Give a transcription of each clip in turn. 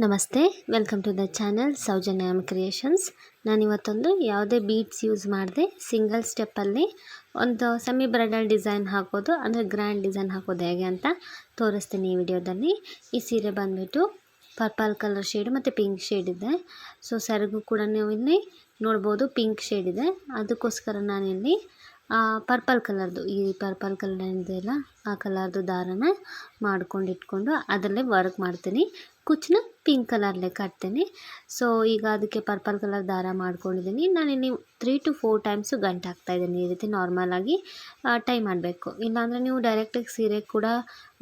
ನಮಸ್ತೆ, welcome to the channel Soujanya creations. ನಾನಿವತ್ತೊಂದು ಯಾವುದೇ ಬೀಡ್ಸ್ ಯೂಸ್ ಮಾಡದೆ ಸಿಂಗಲ್ ಸ್ಟೆಪ್ಪಲ್ಲಿ ಒಂದು ಸೆಮಿ ಬ್ರೈಡಲ್ ಡಿಸೈನ್ ಹಾಕೋದು, ಅಂದರೆ ಗ್ರ್ಯಾಂಡ್ ಡಿಸೈನ್ ಹಾಕೋದು ಹೇಗೆ ಅಂತ ತೋರಿಸ್ತೀನಿ ಈ ವಿಡಿಯೋದಲ್ಲಿ. ಈ ಸೀರೆ ಬಂದುಬಿಟ್ಟು ಪರ್ಪಲ್ ಕಲರ್ ಶೇಡ್ ಮತ್ತು ಪಿಂಕ್ ಶೇಡ್ ಇದೆ. ಸೊ ಸೆರಗು ಕೂಡ ನೀವು ಇಲ್ಲಿ ನೋಡ್ಬೋದು ಪಿಂಕ್ ಶೇಡ್ ಇದೆ. ಅದಕ್ಕೋಸ್ಕರ ನಾನಿಲ್ಲಿ ಪರ್ಪಲ್ ಕಲರ್ದು, ಈ ಪರ್ಪಲ್ ಕಲರ್ ಏನಿದೆಯಲ್ಲ ಆ ಕಲರ್ದು ದಾರನ ಮಾಡ್ಕೊಂಡು ಇಟ್ಕೊಂಡು ಅದರಲ್ಲೇ ವರ್ಕ್ ಮಾಡ್ತೀನಿ. ಕುಚ್ಚನ್ನ ಪಿಂಕ್ ಕಲರ್ಲೆ ಕಟ್ತೀನಿ. ಸೊ ಈಗ ಅದಕ್ಕೆ ಪರ್ಪಲ್ ಕಲರ್ ದಾರ ಮಾಡ್ಕೊಂಡಿದ್ದೀನಿ. ನಾನಿಲ್ಲಿ 3 to 4 ಟೈಮ್ಸು ಗಂಟು ಹಾಕ್ತಾಯಿದ್ದೀನಿ. ಈ ರೀತಿ ನಾರ್ಮಲಾಗಿ ಟೈ ಮಾಡಬೇಕು. ಇಲ್ಲಾಂದರೆ ನೀವು ಡೈರೆಕ್ಟಾಗಿ ಸೀರೆ ಕೂಡ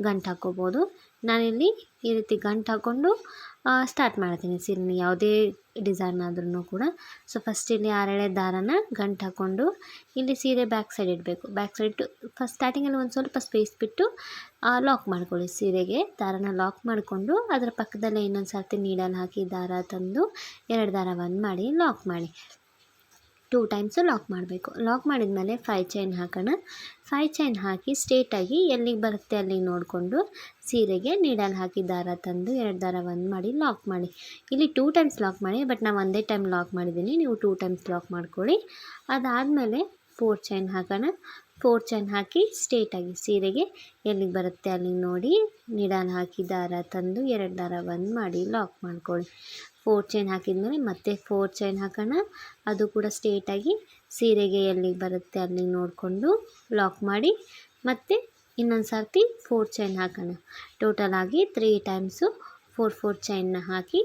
ಗಂಟು ಹಾಕ್ಕೋಬೋದು. ನಾನಿಲ್ಲಿ ಈ ರೀತಿ ಗಂಟು ಹಾಕ್ಕೊಂಡು ಸ್ಟಾರ್ಟ್ ಮಾಡ್ತೀನಿ ಸೀರೆನ, ಯಾವುದೇ ಡಿಸೈನ್ ಆದ್ರೂ ಕೂಡ. ಸೊ ಫಸ್ಟ್ ಇಲ್ಲಿ 6 ಎಳೆ ದಾರನ ಗಂಟು ಹಾಕ್ಕೊಂಡು ಇಲ್ಲಿ ಸೀರೆ ಬ್ಯಾಕ್ ಸೈಡ್ ಇಡಬೇಕು. ಬ್ಯಾಕ್ ಸೈಡ್ ಫಸ್ಟ್ ಸ್ಟಾರ್ಟಿಂಗಲ್ಲಿ ಒಂದು ಸ್ವಲ್ಪ ಸ್ಪೇಸ್ ಬಿಟ್ಟು ಲಾಕ್ ಮಾಡ್ಕೊಳ್ಳಿ. ಸೀರೆಗೆ ದಾರನ ಲಾಕ್ ಮಾಡಿಕೊಂಡು ಅದರ ಪಕ್ಕದಲ್ಲೇ ಇನ್ನೊಂದು ಸರ್ತಿ ನೀಡಲ್ ಹಾಕಿ ದಾರ ತಂದು 2 ದಾರ ಬಂದ್ ಮಾಡಿ ಲಾಕ್ ಮಾಡಿ. 2 ಟೈಮ್ಸು ಲಾಕ್ ಮಾಡಬೇಕು. ಲಾಕ್ ಮಾಡಿದ ಮೇಲೆ 5 ಚೈನ್ ಹಾಕೋಣ. 5 ಚೈನ್ ಹಾಕಿ ಸ್ಟ್ರೇಟಾಗಿ ಎಲ್ಲಿಗೆ ಬರುತ್ತೆ ಅಲ್ಲಿಗೆ ನೋಡಿಕೊಂಡು ಸೀರೆಗೆ ನೀಡಲ್ ಹಾಕಿ ದಾರ ತಂದು 2 ದಾರ ಬಂದ್ ಮಾಡಿ ಲಾಕ್ ಮಾಡಿ. ಇಲ್ಲಿ 2 ಟೈಮ್ಸ್ ಲಾಕ್ ಮಾಡಿ, ಬಟ್ ನಾನು ಒಂದೇ ಟೈಮ್ ಲಾಕ್ ಮಾಡಿದ್ದೀನಿ. ನೀವು 2 ಟೈಮ್ಸ್ ಲಾಕ್ ಮಾಡ್ಕೊಳ್ಳಿ. ಅದಾದಮೇಲೆ 4 ಚೈನ್ ಹಾಕೋಣ. 4 ಚೈನ್ ಹಾಕಿ ಸ್ಟ್ರೇಟಾಗಿ ಸೀರೆಗೆ ಎಲ್ಲಿಗೆ ಬರುತ್ತೆ ಅಲ್ಲಿಗೆ ನೋಡಿ ನೀಡಲ್ ಹಾಕಿ ದಾರ ತಂದು 2 ದಾರ ಬಂದ್ ಮಾಡಿ ಲಾಕ್ ಮಾಡ್ಕೊಳ್ಳಿ. 4 ಚೈನ್ ಹಾಕಿದ್ಮೇಲೆ ಮತ್ತೆ 4 ಚೈನ್ ಹಾಕೋಣ. ಅದು ಕೂಡ ಸ್ಟ್ರೇಟಾಗಿ ಸೀರೆಗೆ ಎಲ್ಲಿಗೆ ಬರುತ್ತೆ ಅಲ್ಲಿಗೆ ನೋಡಿಕೊಂಡು ಲಾಕ್ ಮಾಡಿ ಮತ್ತು ಇನ್ನೊಂದು ಸರ್ತಿ 4 ಚೈನ್ ಹಾಕೋಣ. ಟೋಟಲ್ ಆಗಿ 3 ಟೈಮ್ಸು 4 ಚೈನ್ನ ಹಾಕಿ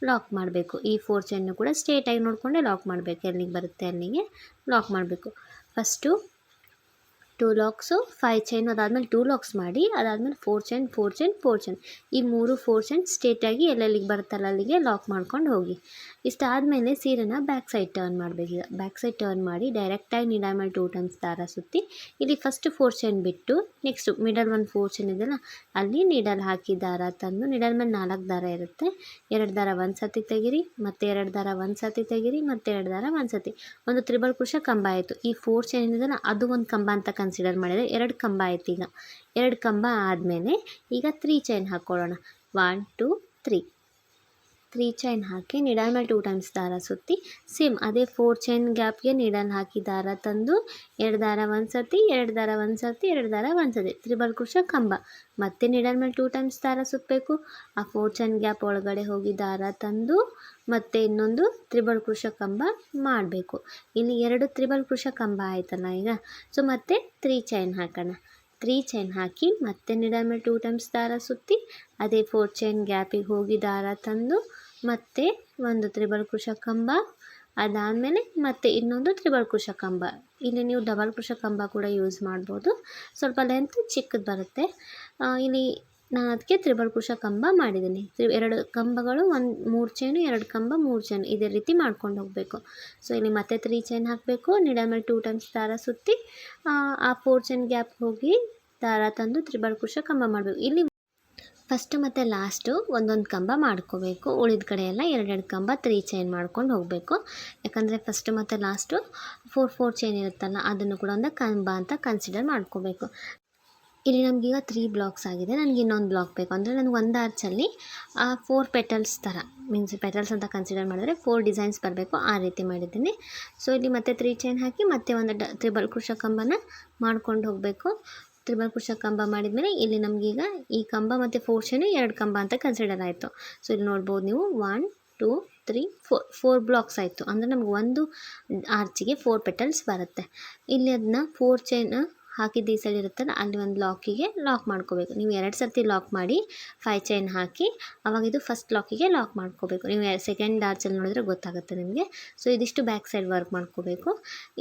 ಲಾಕ್ ಮಾಡಬೇಕು. ಈ 4 ಚೈನ್ನು ಕೂಡ ಸ್ಟ್ರೇಟಾಗಿ ನೋಡಿಕೊಂಡೆ ಲಾಕ್ ಮಾಡಬೇಕು. ಎಲ್ಲಿಗೆ ಬರುತ್ತೆ ಅಲ್ಲಿಗೆ ಲಾಕ್ ಮಾಡಬೇಕು. ಫಸ್ಟು 2 ಲಾಕ್ಸು 5 ಚೈನ್, ಅದಾದಮೇಲೆ 2 ಲಾಕ್ಸ್ ಮಾಡಿ, ಅದಾದಮೇಲೆ 4 ಚೈನ್ 4 ಚೈನ್ 4 ಚೈನ್, ಈ 4 ಚೈನ್ ಸ್ಟ್ರೇಟಾಗಿ ಎಲ್ಲೆಲ್ಲಿಗೆ ಬರುತ್ತಲ್ಲ ಅಲ್ಲಿಗೆ ಲಾಕ್ ಮಾಡ್ಕೊಂಡು ಹೋಗಿ. ಇಷ್ಟಾದಮೇಲೆ ಸೀರೆನ ಬ್ಯಾಕ್ ಸೈಡ್ ಟರ್ನ್ ಮಾಡಬೇಕು. ಈಗ ಬ್ಯಾಕ್ ಸೈಡ್ ಟರ್ನ್ ಮಾಡಿ ಡೈರೆಕ್ಟಾಗಿ ನೀಡಲ್ ಮೇಲೆ 2 ಟೈಮ್ಸ್ ದಾರ ಸುತ್ತಿ ಇಲ್ಲಿ ಫಸ್ಟ್ 4 ಚೈನ್ ಬಿಟ್ಟು ನೆಕ್ಸ್ಟು ಮಿಡಲ್ ಒಂದು 4 ಚೈನ್ ಇದೆಯಲ್ಲ ಅಲ್ಲಿ ನೀಡಲ್ ಹಾಕಿ ದಾರ ತಂದು ನೀಡಲ್ ಮೇಲೆ 4 ದಾರ ಇರುತ್ತೆ. 2 ದಾರ ಒಂದು ಸತಿ ತೆಗಿರಿ, ಮತ್ತು 2 ದಾರ ಒಂದು ಸತಿ ತೆಗಿರಿ, ಮತ್ತು 2 ದಾರ ಒಂದು ಸತಿ. ಒಂದು ತ್ರಿಬಲ್ ಕ್ರೋಶೆ ಕಂಬ ಆಯಿತು. ಈ 4 ಚೈನ್ ಇದೆಯಲ್ಲ ಅದು ಒಂದು ಕಂಬ ಅಂತ ಕನ್ಸಿಡರ್ ಮಾಡಿದರೆ 2 ಕಂಬ ಆಯ್ತು. ಈಗ 2 ಕಂಬ ಆದಮೇಲೆ ಈಗ 3 ಚೈನ್ ಹಾಕ್ಕೊಳ್ಳೋಣ. 1 2 3 ಚೈನ್ ಹಾಕಿ ನೀಡಲ್ ಮೇಲೆ 2 ಟೈಮ್ಸ್ ದಾರ ಸುತ್ತಿ ಸೇಮ್ ಅದೇ 4 ಚೈನ್ ಗ್ಯಾಪ್ಗೆ ನೀಡಲ್ ಹಾಕಿ ದಾರ ತಂದು 2 ದಾರ ಒಂದು ಸತಿ, 2 ದಾರ ಒಂದು ಸತಿ, 2 ದಾರ ಒಂದು ಸತಿ, ತ್ರಿಬಲ್ ಕ್ರೋಶೆ ಕಂಬ. ಮತ್ತೆ ನೀಡಲ್ ಮೇಲೆ 2 ಟೈಮ್ಸ್ ದಾರ ಸುತ್ತಬೇಕು. ಆ 4 ಚೈನ್ ಗ್ಯಾಪ್ ಒಳಗಡೆ ಹೋಗಿ ದಾರ ತಂದು ಮತ್ತೆ ಇನ್ನೊಂದು ತ್ರಿಬಲ್ ಕ್ರೋಶೆ ಕಂಬ ಮಾಡಬೇಕು. ಇಲ್ಲಿ 2 ತ್ರಿಬಲ್ ಕ್ರೋಶೆ ಕಂಬ ಆಯ್ತಲ್ಲ ಈಗ. ಸೊ ಮತ್ತೆ 3 ಚೈನ್ ಹಾಕೋಣ. 3 ಚೈನ್ ಹಾಕಿ ಮತ್ತೆ ನೀಡಲ್ ಮೇಲೆ 2 ಟೈಮ್ಸ್ ದಾರ ಸುತ್ತಿ ಅದೇ 4 ಚೈನ್ ಗ್ಯಾಪಿಗೆ ಹೋಗಿ ದಾರ ತಂದು ಮತ್ತೆ ಒಂದು ತ್ರಿಬಲ್ ಕ್ರೋಶೆ ಕಂಬ, ಅದಾದಮೇಲೆ ಮತ್ತೆ ಇನ್ನೊಂದು ತ್ರಿಬಲ್ ಕ್ರೋಶೆ ಕಂಬ. ಇಲ್ಲಿ ನೀವು ಡಬಲ್ ಕ್ರೋಶೆ ಕಂಬ ಕೂಡ ಯೂಸ್ ಮಾಡ್ಬೋದು, ಸ್ವಲ್ಪ ಲೆಂತ್ ಚಿಕ್ಕದು ಬರುತ್ತೆ. ಇಲ್ಲಿ ನಾನು ಅದಕ್ಕೆ ತ್ರಿಬಲ್ ಕ್ರೋಶೆ ಕಂಬ ಮಾಡಿದ್ದೀನಿ. 2 ಕಂಬಗಳು 3 ಚೈನು, 2 ಕಂಬ 3 ಚೈನ್, ಇದೇ ರೀತಿ ಮಾಡ್ಕೊಂಡು ಹೋಗಬೇಕು. ಸೊ ಇಲ್ಲಿ ಮತ್ತೆ 3 ಚೈನ್ ಹಾಕಬೇಕು. ನೀಡಲ್ ಮೇಲೆ 2 ಟೈಮ್ಸ್ ದಾರ ಸುತ್ತಿ ಆ 4 ಚೈನ್ ಗ್ಯಾಪ್ ಹೋಗಿ ದಾರ ತಂದು ತ್ರಿಬಲ್ ಕ್ರೋಶೆ ಕಂಬ ಮಾಡಬೇಕು. ಇಲ್ಲಿ ಫಸ್ಟು ಮತ್ತು ಲಾಸ್ಟು ಒಂದೊಂದು ಕಂಬ ಮಾಡ್ಕೋಬೇಕು. ಉಳಿದ ಕಡೆ ಎಲ್ಲ 2 ಕಂಬ 3 ಚೈನ್ ಮಾಡ್ಕೊಂಡು ಹೋಗಬೇಕು. ಯಾಕಂದರೆ ಫಸ್ಟು ಮತ್ತು ಲಾಸ್ಟು 4 ಚೈನ್ ಇರುತ್ತಲ್ಲ ಅದನ್ನು ಕೂಡ ಒಂದು ಕಂಬ ಅಂತ ಕನ್ಸಿಡರ್ ಮಾಡ್ಕೋಬೇಕು. ಇಲ್ಲಿ ನಮಗೀಗ 3 ಬ್ಲಾಕ್ಸ್ ಆಗಿದೆ. ನನಗೆ ಇನ್ನೊಂದು ಬ್ಲಾಕ್ ಬೇಕು. ಅಂದರೆ ನನಗೆ ಒಂದು ಆರ್ಚಲ್ಲಿ 4 ಪೆಟಲ್ಸ್ ಥರ, ಮೀನ್ಸ್ ಪೆಟಲ್ಸ್ ಅಂತ ಕನ್ಸಿಡರ್ ಮಾಡಿದ್ರೆ 4 ಡಿಸೈನ್ಸ್ ಬರಬೇಕು, ಆ ರೀತಿ ಮಾಡಿದ್ದೀನಿ. ಸೊ ಇಲ್ಲಿ ಮತ್ತೆ 3 ಚೈನ್ ಹಾಕಿ ಮತ್ತೆ ಒಂದು ತ್ರಿಬಲ್ ಕ್ರೋಶೆ ಕಂಬನ ಮಾಡ್ಕೊಂಡು ಹೋಗಬೇಕು. ತ್ರಿಬಲ್ ಕ್ರೋಶೆ ಕಂಬ ಮಾಡಿದ್ಮೇಲೆ ಇಲ್ಲಿ ನಮಗೀಗ ಈ ಕಂಬ ಮತ್ತು 4 ಚೈನು 2 ಕಂಬ ಅಂತ ಕನ್ಸಿಡರ್ ಆಯಿತು. ಸೊ ಇಲ್ಲಿ ನೋಡ್ಬೋದು ನೀವು 1 2 3 4 ಬ್ಲಾಕ್ಸ್ ಆಯಿತು. ಅಂದರೆ ನಮ್ಗೆ ಒಂದು ಆರ್ಚಿಗೆ 4 ಪೆಟಲ್ಸ್ ಬರುತ್ತೆ. ಇಲ್ಲಿ ಅದನ್ನ 4 ಚೈನ್ ಹಾಕಿದ್ದು ಈ ಸೈಡ್ ಇರುತ್ತಲ್ಲ ಅಲ್ಲಿ ಒಂದು ಲಾಕಿಗೆ ಲಾಕ್ ಮಾಡ್ಕೋಬೇಕು. ನೀವು 2 ಸರ್ತಿ ಲಾಕ್ ಮಾಡಿ 5 ಚೈನ್ ಹಾಕಿ ಅವಾಗ ಇದು ಫಸ್ಟ್ ಲಾಕಿಗೆ ಲಾಕ್ ಮಾಡ್ಕೋಬೇಕು. ನೀವು ಸೆಕೆಂಡ್ ಆರ್ಚಲ್ಲಿ ನೋಡಿದ್ರೆ ಗೊತ್ತಾಗುತ್ತೆ ನಿಮಗೆ. ಸೊ ಇದಿಷ್ಟು ಬ್ಯಾಕ್ ಸೈಡ್ ವರ್ಕ್ ಮಾಡ್ಕೋಬೇಕು.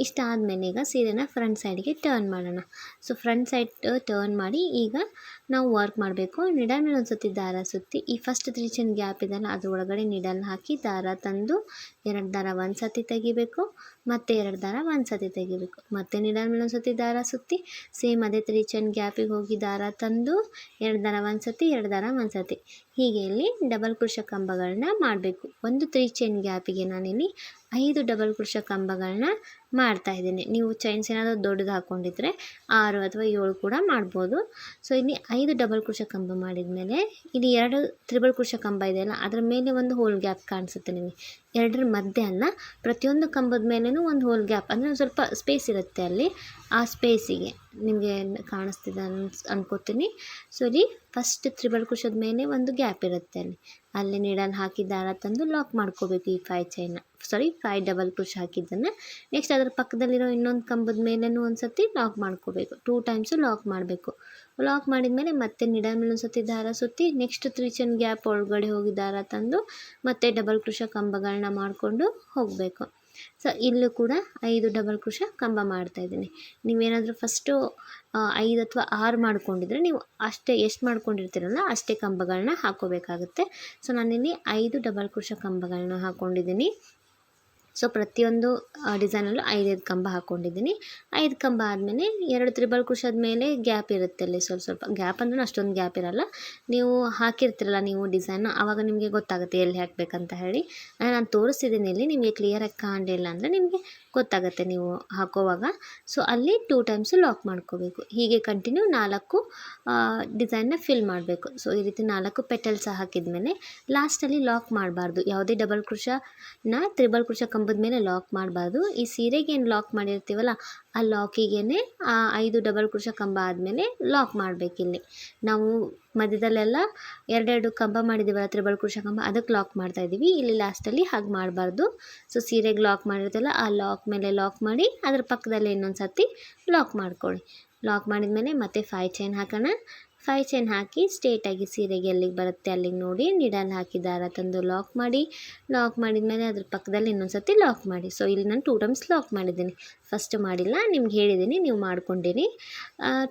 ಇಷ್ಟ ಆದಮೇಲೆ ಈಗ ಸೀರೆನ ಫ್ರಂಟ್ ಸೈಡ್ಗೆ ಟರ್ನ್ ಮಾಡೋಣ. ಸೊ ಫ್ರಂಟ್ ಸೈಡ್ ಟರ್ನ್ ಮಾಡಿ ಈಗ ನಾವು ವರ್ಕ್ ಮಾಡಬೇಕು. ನೀಡಲ್ ಮೇಲೆ ಒಂದು ಸತಿ ದಾರ ಸುತ್ತಿ ಈ ಫಸ್ಟ್ 3 ಚೈನ್ ಗ್ಯಾಪ್ ಇದೆಯಲ್ಲ ಅದ್ರ ಒಳಗಡೆ ನೀಡಲ್ ಹಾಕಿ ದಾರ ತಂದು 2 ದಾರ ಒಂದು ಸತಿ ತೆಗಿಬೇಕು, ಮತ್ತು 2 ದಾರ ಒಂದು ಸತಿ ತೆಗಿಬೇಕು. ಮತ್ತೆ ನೀಡಲ್ ಮೇಲೆ ಒಂದು ಸತಿ ದಾರ ಸುತ್ತಿ ಸೇಮ್ ಅದೇ 3 ಚೈನ್ ಗ್ಯಾಪಿಗೆ ಹೋಗಿ ದಾರ ತಂದು 2 ದಾರ ಒಂದು ಸತಿ, 2 ದಾರ ಒಂದು ಸತಿ, ಹೀಗೆ ಇಲ್ಲಿ ಡಬಲ್ ಕ್ರೋಶೆ ಕಂಬಗಳನ್ನ ಮಾಡಬೇಕು. ಒಂದು 3 ಚೈನ್ ಗ್ಯಾಪಿಗೆ ನಾನಿಲ್ಲಿ 5 ಡಬಲ್ ಕ್ರೋಶಾ ಕಂಬಗಳನ್ನ ಮಾಡ್ತಾಯಿದ್ದೀನಿ. ನೀವು ಚೈನ್ಸ್ ಏನಾದರೂ ದೊಡ್ಡದು ಹಾಕ್ಕೊಂಡಿದ್ರೆ 6 ಅಥವಾ 7 ಕೂಡ ಮಾಡ್ಬೋದು. ಸೊ ಇಲ್ಲಿ 5 ಡಬಲ್ ಕ್ರೋಶಾ ಕಂಬ ಮಾಡಿದ ಮೇಲೆ ಇಲ್ಲಿ 2 ತ್ರಿಬಲ್ ಕ್ರೋಶಾ ಕಂಬ ಇದೆಯಲ್ಲ, ಅದರ ಮೇಲೆ ಒಂದು ಹೋಲ್ ಗ್ಯಾಪ್ ಕಾಣಿಸುತ್ತೆ ನಿಮಗೆ. ಎರಡರ ಮಧ್ಯೆ ಅಲ್ಲ, ಪ್ರತಿಯೊಂದು ಕಂಬದ ಮೇಲೂ ಒಂದು ಹೋಲ್ ಗ್ಯಾಪ್, ಅಂದರೆ ಸ್ವಲ್ಪ ಸ್ಪೇಸ್ ಇರುತ್ತೆ ಅಲ್ಲಿ. ಆ ಸ್ಪೇಸಿಗೆ ನಿಮಗೆ ಕಾಣಿಸ್ತಿದೆ ಅನ್ಕೋತೀನಿ. ಸೊ ಇಲ್ಲಿ ಫಸ್ಟ್ ತ್ರಿಬಲ್ ಕ್ರೋಶಾದ ಮೇಲೆ ಒಂದು ಗ್ಯಾಪ್ ಇರುತ್ತೆ ಅಲ್ಲಿ ನೀಡಲ್ ಹಾಕಿ ದಾರ ತಂದು ಲಾಕ್ ಮಾಡ್ಕೋಬೇಕು ಈ 5 ಡಬಲ್ ಕ್ರೋಶಾ ಹಾಕಿದ್ದನ್ನು. ನೆಕ್ಸ್ಟ್ ಅದರ ಪಕ್ಕದಲ್ಲಿರೋ ಇನ್ನೊಂದು ಕಂಬದ ಮೇಲೂ ಒಂದು ಸತಿ ಲಾಕ್ ಮಾಡ್ಕೋಬೇಕು. 2 ಟೈಮ್ಸು ಲಾಕ್ ಮಾಡಬೇಕು. ಲಾಕ್ ಮಾಡಿದ ಮೇಲೆ ಮತ್ತೆ ನೀಡಲ್ ಮೇಲೆ ಒಂದು ಸತಿ ದಾರ ಸುತ್ತಿ ನೆಕ್ಸ್ಟ್ 3 ಚೈನ್ ಗ್ಯಾಪ್ ಒಳಗಡೆ ಹೋಗಿ ದಾರ ತಂದು ಮತ್ತೆ ಡಬಲ್ ಕ್ರೋಶಾ ಕಂಬಗಳನ್ನ ಮಾಡಿಕೊಂಡು ಹೋಗಬೇಕು. ಸೊ ಇಲ್ಲೂ ಕೂಡ 5 ಡಬಲ್ ಕ್ರೋಶಾ ಕಂಬ ಮಾಡ್ತಾಯಿದ್ದೀನಿ. ನೀವೇನಾದರೂ ಫಸ್ಟು 5 ಅಥವಾ 6 ಮಾಡ್ಕೊಂಡಿದ್ರೆ ನೀವು ಅಷ್ಟೇ ಎಷ್ಟು ಮಾಡ್ಕೊಂಡಿರ್ತೀರಲ್ಲ ಅಷ್ಟೇ ಕಂಬಗಳನ್ನ ಹಾಕ್ಕೋಬೇಕಾಗುತ್ತೆ. ಸೊ ನಾನಿಲ್ಲಿ 5 ಡಬಲ್ ಕ್ರೋಶಾ ಕಂಬಗಳನ್ನ ಹಾಕ್ಕೊಂಡಿದ್ದೀನಿ. ಸೊ ಪ್ರತಿಯೊಂದು ಡಿಸೈನಲ್ಲೂ 5 ಕಂಬ ಹಾಕ್ಕೊಂಡಿದ್ದೀನಿ. 5 ಕಂಬ ಆದಮೇಲೆ 2 ತ್ರಿಬಲ್ ಕ್ರೋಶಾದ ಮೇಲೆ ಗ್ಯಾಪ್ ಇರುತ್ತೆ ಅಲ್ಲಿ ಸ್ವಲ್ಪ ಗ್ಯಾಪ್ ಅಂದ್ರೆ ಅಷ್ಟೊಂದು ಗ್ಯಾಪ್ ಇರಲ್ಲ. ನೀವು ಹಾಕಿರ್ತೀರಲ್ಲ ನೀವು ಡಿಸೈನ್, ಆವಾಗ ನಿಮಗೆ ಗೊತ್ತಾಗುತ್ತೆ ಎಲ್ಲಿ ಹಾಕಬೇಕಂತ ಹೇಳಿ. ನಾನು ತೋರಿಸ್ತಿದ್ದೀನಿ ಇಲ್ಲಿ, ನಿಮಗೆ ಕ್ಲಿಯರಾಗಿ ಕಾಣಲಿಲ್ಲ ಅಂದರೆ ನಿಮಗೆ ಗೊತ್ತಾಗುತ್ತೆ ನೀವು ಹಾಕೋವಾಗ. ಸೊ ಅಲ್ಲಿ 2 ಟೈಮ್ಸು ಲಾಕ್ ಮಾಡ್ಕೋಬೇಕು. ಹೀಗೆ ಕಂಟಿನ್ಯೂ 4 ಡಿಸೈನ್ನ ಫಿಲ್ ಮಾಡಬೇಕು. ಸೊ ಈ ರೀತಿ 4 ಪೆಟಲ್ಸ್ ಹಾಕಿದ ಮೇಲೆ ಲಾಸ್ಟಲ್ಲಿ ಲಾಕ್ ಮಾಡಬಾರ್ದು. ಯಾವುದೇ ಡಬಲ್ ಕ್ರೋಶಾನ ತ್ರಿಬಲ್ ಕ್ರೋಶಾ ಕಂಬದ ಮೇಲೆ ಲಾಕ್ ಮಾಡಬಾರ್ದು. ಈ ಸೀರೆಗೆ ಏನು ಲಾಕ್ ಮಾಡಿರ್ತೀವಲ್ಲ ಆ ಲಾಕಿಗೆ 5 ಡಬಲ್ ಕ್ರೋಶಾ ಕಂಬ ಆದಮೇಲೆ ಲಾಕ್ ಮಾಡಬೇಕಿಲ್ಲಿ. ನಾವು ಮಧ್ಯದಲ್ಲೆಲ್ಲ 2 ಕಂಬ ಮಾಡಿದ್ದೀವಲ್ಲ ತ್ರಿಬಲ್ ಕ್ರೋಶಾ ಕಂಬ, ಅದಕ್ಕೆ ಲಾಕ್ ಮಾಡ್ತಾಯಿದ್ದೀವಿ. ಇಲ್ಲಿ ಲಾಸ್ಟಲ್ಲಿ ಹಾಗೆ ಮಾಡಬಾರ್ದು. ಸೊ ಸೀರೆಗೆ ಲಾಕ್ ಮಾಡಿರ್ತೀವಲ್ಲ ಆ ಲಾಕ್ ಮೇಲೆ ಲಾಕ್ ಮಾಡಿ ಅದರ ಪಕ್ಕದಲ್ಲಿ ಇನ್ನೊಂದು ಸರ್ತಿ ಲಾಕ್ ಮಾಡ್ಕೊಳ್ಳಿ. ಲಾಕ್ ಮಾಡಿದ ಮೇಲೆ ಮತ್ತೆ 5 ಚೈನ್ ಹಾಕೋಣ. 5 ಚೈನ್ ಹಾಕಿ ಸ್ಟ್ರೇಟಾಗಿ ಸೀರೆಗೆ ಎಲ್ಲಿಗೆ ಬರುತ್ತೆ ಅಲ್ಲಿಗೆ ನೋಡಿ ನೀಡಲ್ ಹಾಕಿ ದಾರ ತಂದು ಲಾಕ್ ಮಾಡಿ. ಲಾಕ್ ಮಾಡಿದ ಮೇಲೆ ಅದ್ರ ಪಕ್ಕದಲ್ಲಿ ಇನ್ನೊಂದು ಸರ್ತಿ ಲಾಕ್ ಮಾಡಿ. ಸೊ ಇಲ್ಲಿ ನಾನು 2 ಟೈಮ್ಸ್ ಲಾಕ್ ಮಾಡಿದ್ದೀನಿ, ಫಸ್ಟ್ ಮಾಡಿಲ್ಲ, ನಿಮ್ಗೆ ಹೇಳಿದ್ದೀನಿ, ನೀವು ಮಾಡ್ಕೊಂಡಿರಿ.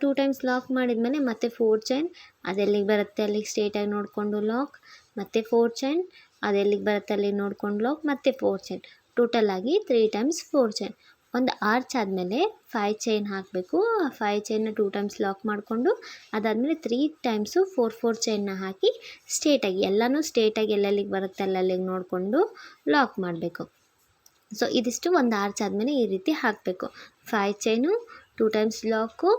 2 ಟೈಮ್ಸ್ ಲಾಕ್ ಮಾಡಿದ ಮೇಲೆ ಮತ್ತೆ 4 ಚೈನ್ ಅದೆಲ್ಲಿಗೆ ಬರುತ್ತೆ ಅಲ್ಲಿಗೆ ಸ್ಟ್ರೇಟಾಗಿ ನೋಡಿಕೊಂಡು ಲಾಕ್, ಮತ್ತು 4 ಚೈನ್ ಅದೆಲ್ಲಿಗೆ ಬರುತ್ತೆ ಅಲ್ಲಿಗೆ ನೋಡ್ಕೊಂಡು ಲಾಕ್, ಮತ್ತು 4 ಚೈನ್. ಟೋಟಲಾಗಿ 3 times 4 chain. ಒಂದು ಆರ್ಚ್ ಆದಮೇಲೆ 5 ಚೈನ್ ಹಾಕಬೇಕು. ಆ 5 ಚೈನ್ನ 2 ಟೈಮ್ಸ್ ಲಾಕ್ ಮಾಡಿಕೊಂಡು ಅದಾದಮೇಲೆ 3 ಟೈಮ್ಸು 4 ಚೈನ್ನ ಹಾಕಿ ಸ್ಟ್ರೇಟಾಗಿ ಎಲ್ಲನೂ ಸ್ಟ್ರೇಟಾಗಿ ಎಲ್ಲೆಲ್ಲಿಗೆ ಬರುತ್ತೆ ಅಲ್ಲಲ್ಲಿಗೆ ನೋಡಿಕೊಂಡು ಲಾಕ್ ಮಾಡಬೇಕು. ಸೊ ಇದಿಷ್ಟು ಒಂದು ಆರ್ಚ್ ಆದಮೇಲೆ ಈ ರೀತಿ ಹಾಕಬೇಕು. 5 chain, 2 times lock,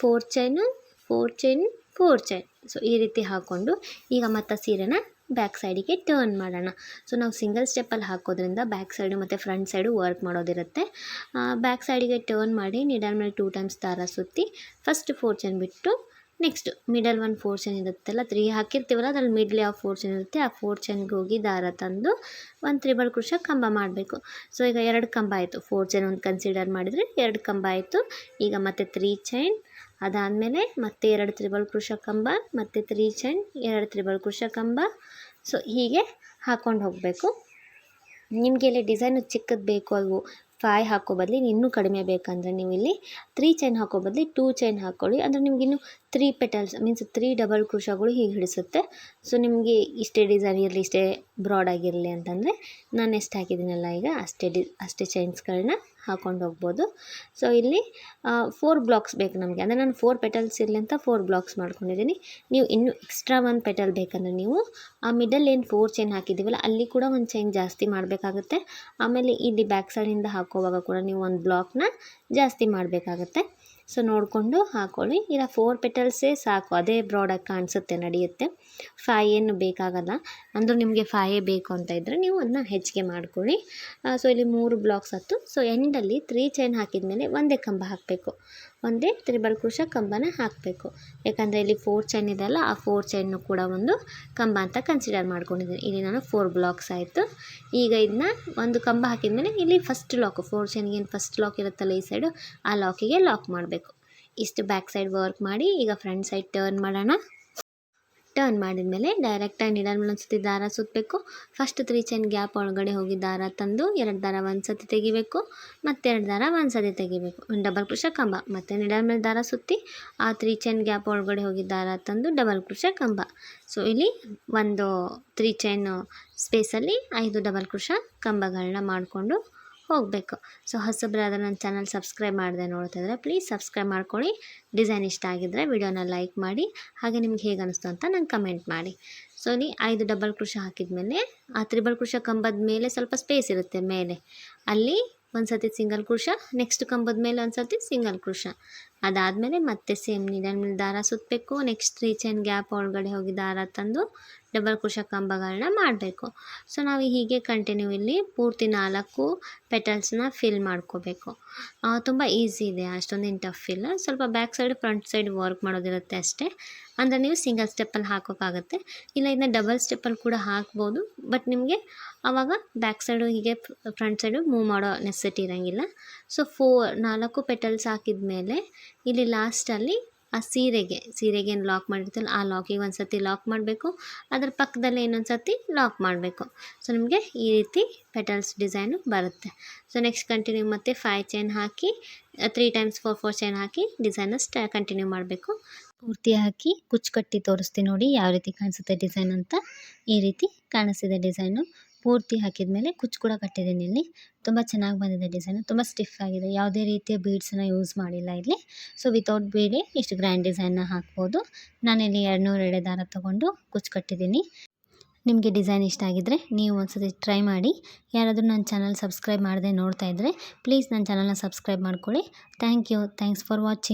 4 chain, 4 chain, 4 chain. So ಈ ರೀತಿ ಹಾಕ್ಕೊಂಡು ಈಗ ಮತ್ತೆ ಸೀರೆನ ಬ್ಯಾಕ್ ಸೈಡಿಗೆ ಟರ್ನ್ ಮಾಡೋಣ. ಸೊ ನಾವು ಸಿಂಗಲ್ ಸ್ಟೆಪ್ಪಲ್ಲಿ ಹಾಕೋದ್ರಿಂದ ಬ್ಯಾಕ್ ಸೈಡು ಮತ್ತು ಫ್ರಂಟ್ ಸೈಡು ವರ್ಕ್ ಮಾಡೋದಿರುತ್ತೆ. ಬ್ಯಾಕ್ ಸೈಡಿಗೆ ಟರ್ನ್ ಮಾಡಿ ನೀಡಲ್ ಮೇಲೆ 2 ಟೈಮ್ಸ್ ದಾರ ಸುತ್ತಿ ಫಸ್ಟ್ 4 ಚೈನ್ ಬಿಟ್ಟು ನೆಕ್ಸ್ಟ್ ಮಿಡಲ್ 4 ಚೈನ್ ಇರುತ್ತಲ್ಲ, 3 ಹಾಕಿರ್ತೀವಲ್ಲ ಅದ್ರಲ್ಲಿ ಮಿಡ್ಲ್ 4 ಚೈನ್ ಇರುತ್ತೆ, ಆ 4 ಚೈನ್ಗೆ ಹೋಗಿ ದಾರ ತಂದು ಒಂದು ತ್ರಿಬಲ್ ಕ್ರೋಶಾ ಕಂಬ ಮಾಡಬೇಕು. ಸೊ ಈಗ 2 ಕಂಬ ಆಯಿತು, 4 ಚೈನ್ ಒಂದು ಕನ್ಸಿಡರ್ ಮಾಡಿದರೆ 2 ಕಂಬ ಆಯಿತು. ಈಗ ಮತ್ತೆ 3 ಚೈನ್, ಅದಾದಮೇಲೆ ಮತ್ತೆ 2 ತ್ರಿಬಲ್ ಕ್ರೋಶಾ ಕಂಬ, ಮತ್ತು 3 ಚೈನ್, 2 ತ್ರಿಬಲ್ ಕ್ರೋಶಾ ಕಂಬ. ಸೊ ಹೀಗೆ ಹಾಕ್ಕೊಂಡು ಹೋಗಬೇಕು. ನಿಮಗೆ ಇಲ್ಲಿ ಡಿಸೈನು ಚಿಕ್ಕದು ಬೇಕು ಅಲ್ವೋ 5 ಹಾಕೋ ಬದಲಿ ಇನ್ನೂ ಕಡಿಮೆ ಬೇಕಂದರೆ ನೀವು ಇಲ್ಲಿ 3 ಚೈನ್ ಹಾಕೋ ಬದಲಿ 2 ಚೈನ್ ಹಾಕ್ಕೊಳ್ಳಿ. ಅಂದರೆ ನಿಮಗಿನ್ನು 3 ಪೆಟಲ್ಸ್ ಮೀನ್ಸ್ 3 ಡಬಲ್ ಕ್ರೋಶಾಗಳು ಹೀಗೆ ಹಿಡಿಸುತ್ತೆ. ಸೊ ನಿಮಗೆ ಇಷ್ಟೇ ಡಿಸೈನ್ ಇರಲಿ, ಇಷ್ಟೇ ಬ್ರಾಡ್ ಆಗಿರಲಿ ಅಂತಂದರೆ ನಾನು ಎಷ್ಟು ಹಾಕಿದ್ದೀನಲ್ಲ ಈಗ ಅಷ್ಟೇ ಚೈನ್ಸ್ಗಳನ್ನ ಹಾಕ್ಕೊಂಡು ಹೋಗ್ಬೋದು. ಸೊ ಇಲ್ಲಿ 4 ಬ್ಲಾಕ್ಸ್ ಬೇಕು ನಮಗೆ, ಅಂದರೆ ನಾನು 4 ಪೆಟಲ್ಸ್ ಇರಲಿ ಅಂತ 4 ಬ್ಲಾಕ್ಸ್ ಮಾಡ್ಕೊಂಡಿದ್ದೀನಿ. ನೀವು ಇನ್ನೂ ಎಕ್ಸ್ಟ್ರಾ 1 ಪೆಟಲ್ ಬೇಕಂದರೆ ನೀವು ಆ ಮಿಡಲ್ ಏನು 4 ಚೈನ್ ಹಾಕಿದ್ದೀವಲ್ಲ ಅಲ್ಲಿ ಕೂಡ ಒಂದು ಚೈನ್ ಜಾಸ್ತಿ ಮಾಡಬೇಕಾಗುತ್ತೆ. ಆಮೇಲೆ ಇಲ್ಲಿ ಬ್ಯಾಕ್ ಸೈಡಿಂದ ಹಾಕೋವಾಗ ಕೂಡ ನೀವು ಒಂದು ಬ್ಲಾಕ್ನ ಜಾಸ್ತಿ ಮಾಡಬೇಕಾಗತ್ತೆ. ಸೊ ನೋಡಿಕೊಂಡು ಹಾಕ್ಕೊಳ್ಳಿ. ಇಲ್ಲ 4 ಪೆಟಲ್ಸೇ ಸಾಕು, ಅದೇ ಬ್ರಾಡಾಗಿ ಕಾಣಿಸುತ್ತೆ, ನಡೆಯುತ್ತೆ. 5 ಏನು ಬೇಕಾಗಲ್ಲ. ಅಂದರೂ ನಿಮಗೆ 5 ಬೇಕು ಅಂತ ಇದ್ದರೆ ನೀವು ಅದನ್ನ ಹೆಚ್ಚಿಗೆ ಮಾಡ್ಕೊಳ್ಳಿ. ಸೊ ಇಲ್ಲಿ 3 ಬ್ಲಾಕ್ಸ್ ಹತ್ತು. ಸೊ ಎಂಡಲ್ಲಿ 3 ಚೈನ್ ಹಾಕಿದ ಮೇಲೆ ಒಂದೇ ಕಂಬ ಹಾಕಬೇಕು, ಒಂದೇ ತ್ರಿಬಲ್ ಕ್ರೋಶಾ ಕಂಬನ ಹಾಕಬೇಕು. ಯಾಕಂದರೆ ಇಲ್ಲಿ 4 ಚೈನ್ ಇದೆಯಲ್ಲ, ಆ 4 ಚೈನ್ನು ಕೂಡ ಒಂದು ಕಂಬ ಅಂತ ಕನ್ಸಿಡರ್ ಮಾಡ್ಕೊಂಡಿದ್ದೀನಿ. ಇಲ್ಲಿ ನಾನು 4 ಬ್ಲಾಕ್ಸ್ ಆಯಿತು. ಈಗ ಇದನ್ನ ಒಂದು ಕಂಬ ಹಾಕಿದ ಮೇಲೆ ಇಲ್ಲಿ ಫಸ್ಟ್ ಲಾಕು 4 ಚೈನ್ಗೆ ಏನು ಫಸ್ಟ್ ಲಾಕ್ ಇರುತ್ತಲ್ಲ ಈ ಸೈಡು, ಆ ಲಾಕಿಗೆ ಲಾಕ್ ಮಾಡಬೇಕು. ಇಷ್ಟು ಬ್ಯಾಕ್ ಸೈಡ್ ವರ್ಕ್ ಮಾಡಿ ಈಗ ಫ್ರಂಟ್ ಸೈಡ್ ಟರ್ನ್ ಮಾಡೋಣ. ಟರ್ನ್ ಮಾಡಿದ ಮೇಲೆ ಡೈರೆಕ್ಟಾಗಿ ನೀಡಲ್ ಮೇಲೆ ಒಂದು ಸತಿ ದಾರ ಸುತ್ತಬೇಕು. ಫಸ್ಟ್ 3 ಚೈನ್ ಗ್ಯಾಪ್ ಒಳಗಡೆ ಹೋಗಿ ದಾರ ತಂದು 2 ದಾರ ಒಂದು ಸತಿ ತೆಗಿಬೇಕು, ಮತ್ತು 2 ದಾರ ಒಂದು ಸತಿ ತೆಗಿಬೇಕು. ಒಂದು ಡಬಲ್ ಕ್ರೋಶಾ ಕಂಬ, ಮತ್ತು ನೀಡಲ್ ಮೇಲೆ ದಾರ ಸುತ್ತಿ ಆ 3 ಚೈನ್ ಗ್ಯಾಪ್ ಒಳಗಡೆ ಹೋಗಿ ದಾರ ತಂದು ಡಬಲ್ ಕ್ರೋಶಾ ಕಂಬ. ಸೊ ಇಲ್ಲಿ ಒಂದು 3 ಚೈನ್ ಸ್ಪೇಸಲ್ಲಿ 5 ಡಬಲ್ ಕ್ರೋಶಾ ಕಂಬಗಳನ್ನ ಮಾಡಿಕೊಂಡು ಹೋಗಬೇಕು. ಸೊ ಹೊಸಬರಾದರೆ ನನ್ನ ಚಾನಲ್ ಸಬ್ಸ್ಕ್ರೈಬ್ ಮಾಡದೆ ನೋಡ್ತಾ ಇದ್ದರೆ ಪ್ಲೀಸ್ ಸಬ್ಸ್ಕ್ರೈಬ್ ಮಾಡ್ಕೊಳ್ಳಿ. ಡಿಸೈನ್ ಇಷ್ಟ ಆಗಿದ್ದರೆ ವಿಡಿಯೋನ ಲೈಕ್ ಮಾಡಿ, ಹಾಗೆ ನಿಮ್ಗೆ ಹೇಗೆ ಅನಿಸ್ತು ಅಂತ ನಂಗೆ ಕಮೆಂಟ್ ಮಾಡಿ. ಸೊ ಇಲ್ಲಿ 5 ಡಬಲ್ ಕ್ರೋಶೆ ಹಾಕಿದ್ಮೇಲೆ ಆ ತ್ರಿಬಲ್ ಕ್ರೋಶೆ ಕಂಬದ ಮೇಲೆ ಸ್ವಲ್ಪ ಸ್ಪೇಸ್ ಇರುತ್ತೆ ಮೇಲೆ, ಅಲ್ಲಿ ಒಂದು ಸತಿ ಸಿಂಗಲ್ ಕ್ರೋಶೆ, ನೆಕ್ಸ್ಟ್ ಕಂಬದ ಮೇಲೆ ಒಂದು ಸತಿ ಸಿಂಗಲ್ ಕ್ರೋಶೆ. ಅದಾದಮೇಲೆ ಮತ್ತೆ ಸೇಮ್ ನೀಡಲ್ ಮೇಲೆ ದಾರ ಸುತ್ತಬೇಕು. ನೆಕ್ಸ್ಟ್ 3 ಚೈನ್ ಗ್ಯಾಪ್ ಒಳಗಡೆ ಹೋಗಿ ದಾರ ತಂದು ಡಬಲ್ ಕ್ರೋಶೆ ಕಂಬಗಳನ್ನ ಮಾಡಬೇಕು. ಸೊ ನಾವು ಹೀಗೆ ಕಂಟಿನ್ಯೂ ಇಲ್ಲಿ ಪೂರ್ತಿ 4 ಪೆಟಲ್ಸ್ನ ಫಿಲ್ ಮಾಡ್ಕೋಬೇಕು. ತುಂಬ ಈಸಿ ಇದೆ, ಅಷ್ಟೊಂದೇನು ಟಫ್ ಇಲ್ಲ. ಸ್ವಲ್ಪ back side front side work ಮಾಡೋದಿರುತ್ತೆ ಅಷ್ಟೇ. ಅಂದರೆ ನೀವು ಸಿಂಗಲ್ ಸ್ಟೆಪ್ಪಲ್ಲಿ ಹಾಕೋಕ್ಕಾಗತ್ತೆ, ಇಲ್ಲ ಇದನ್ನ ಡಬಲ್ ಸ್ಟೆಪ್ಪಲ್ಲಿ ಕೂಡ ಹಾಕ್ಬೋದು. ಬಟ್ ನಿಮಗೆ ಆವಾಗ ಬ್ಯಾಕ್ ಸೈಡು ಹೀಗೆ ಫ್ರಂಟ್ ಸೈಡು ಮೂವ್ ಮಾಡೋ ನೆಸೆಸಿಟಿ ಇರೋಂಗಿಲ್ಲ. ಸೊ 4 ಪೆಟಲ್ಸ್ ಹಾಕಿದ ಮೇಲೆ ಇಲ್ಲಿ ಲಾಸ್ಟಲ್ಲಿ ಆ ಸೀರೆಗೆ ಏನು ಲಾಕ್ ಮಾಡಿರ್ತೀವಲ್ಲ ಆ ಲಾಕಿಗೆ ಒಂದು ಸತಿ ಲಾಕ್ ಮಾಡಬೇಕು. ಅದರ ಪಕ್ಕದಲ್ಲೇ ಇನ್ನೊಂದು ಸತಿ ಲಾಕ್ ಮಾಡಬೇಕು. ಸೊ ನಿಮಗೆ ಈ ರೀತಿ ಪೆಟಲ್ಸ್ ಡಿಸೈನು ಬರುತ್ತೆ. ಸೊ ನೆಕ್ಸ್ಟ್ ಕಂಟಿನ್ಯೂ ಮತ್ತೆ 5 ಚೈನ್ ಹಾಕಿ 3 ಟೈಮ್ಸ್ 4 ಚೈನ್ ಹಾಕಿ ಡಿಸೈನ ಕಂಟಿನ್ಯೂ ಮಾಡಬೇಕು. ಪೂರ್ತಿ ಹಾಕಿ ಕುಚ್ಚು ಕಟ್ಟಿ ತೋರಿಸ್ತೀನಿ ನೋಡಿ ಯಾವ ರೀತಿ ಕಾಣಿಸುತ್ತೆ ಡಿಸೈನ್ ಅಂತ. ಈ ರೀತಿ ಕಾಣಿಸ್ತಿದೆ ಡಿಸೈನು. ಪೂರ್ತಿ ಹಾಕಿದ ಮೇಲೆ ಕುಚ್ಚು ಕೂಡ ಕಟ್ಟಿದ್ದೀನಿ ಇಲ್ಲಿ. ತುಂಬ ಚೆನ್ನಾಗಿ ಬಂದಿದೆ ಡಿಸೈನು, ತುಂಬ ಸ್ಟಿಫ್ ಆಗಿದೆ, ಯಾವುದೇ ರೀತಿಯ ಬೀಡ್ಸನ್ನು ಯೂಸ್ ಮಾಡಿಲ್ಲ ಇಲ್ಲಿ. ಸೊ ವಿತೌಟ್ ಬೀಡೆ ಇಷ್ಟು ಗ್ರ್ಯಾಂಡ್ ಡಿಸೈನ್ನ ಹಾಕ್ಬೋದು. ನಾನಿಲ್ಲಿ 200 ಎಳೆ ದಾರ ತೊಗೊಂಡು ಕುಚ್ಚು ಕಟ್ಟಿದ್ದೀನಿ. ನಿಮಗೆ ಡಿಸೈನ್ ಇಷ್ಟ ಆಗಿದ್ದರೆ ನೀವು ಒಂದ್ಸತಿ ಟ್ರೈ ಮಾಡಿ. ಯಾರಾದರೂ ನನ್ನ ಚಾನಲ್ ಸಬ್ಸ್ಕ್ರೈಬ್ ಮಾಡದೆ ನೋಡ್ತಾ ಇದ್ದರೆ ಪ್ಲೀಸ್ ನನ್ನ ಚಾನಲ್ನ ಸಬ್ಸ್ಕ್ರೈಬ್ ಮಾಡ್ಕೊಳ್ಳಿ. Thanks for watching.